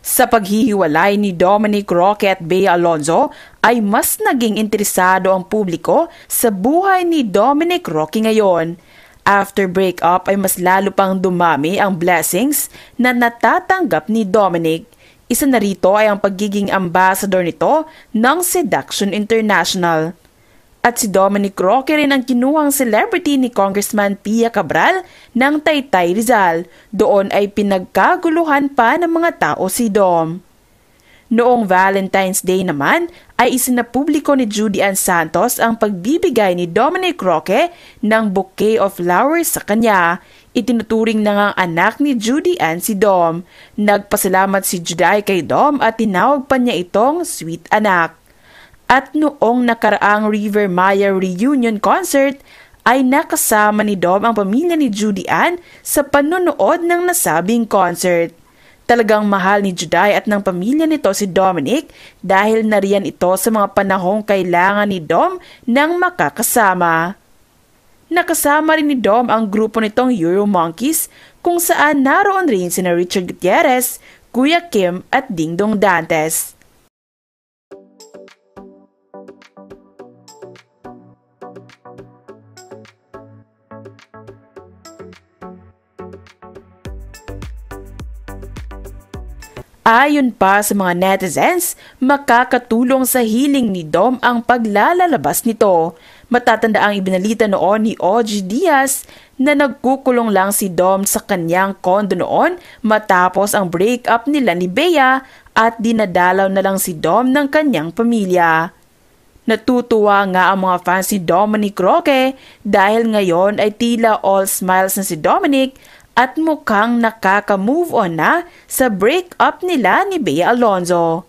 Sa paghihiwalay ni Dominic Roque at Bea Alonzo ay mas naging interesado ang publiko sa buhay ni Dominic Roque ngayon. After breakup ay mas lalo pang dumami ang blessings na natatanggap ni Dominic. Isa na rito ay ang pagiging ambassador nito ng Seduction International. At si Dominic Roque rin ang kinuhang celebrity ni Congressman Pia Cabral ng Taytay Rizal. Doon ay pinagkaguluhan pa ng mga tao si Dom. Noong Valentine's Day naman ay isinapubliko ni Judy Ann Santos ang pagbibigay ni Dominic Roque ng bouquet of flowers sa kanya. Itinuturing na ngang anak ni Judy Ann si Dom. Nagpasalamat si Juday kay Dom at tinawag pa niya itong sweet anak. At noong nakaraang River Maya reunion concert ay nakasama ni Dom ang pamilya ni Judy Ann sa panonood ng nasabing concert. Talagang mahal ni Juday at ng pamilya nito si Dominic dahil nariyan ito sa mga panahong kailangan ni Dom ng makakasama. Nakasama rin ni Dom ang grupo nitong Euro Monkeys kung saan naroon rin sina Richard Gutierrez, Kuya Kim at Dingdong Dantes. Ayon pa sa mga netizens, makakatulong sa healing ni Dom ang paglalalabas nito. Matatanda ang ibinalita noon ni OG Diaz na nagkukulong lang si Dom sa kanyang kondo noon matapos ang breakup nila ni Bea at dinadalaw na lang si Dom ng kanyang pamilya. Natutuwa nga ang mga fans ni Dominic Roque dahil ngayon ay tila all smiles na si Dominic at mukhang nakaka-move on na sa breakup nila ni Bea Alonzo.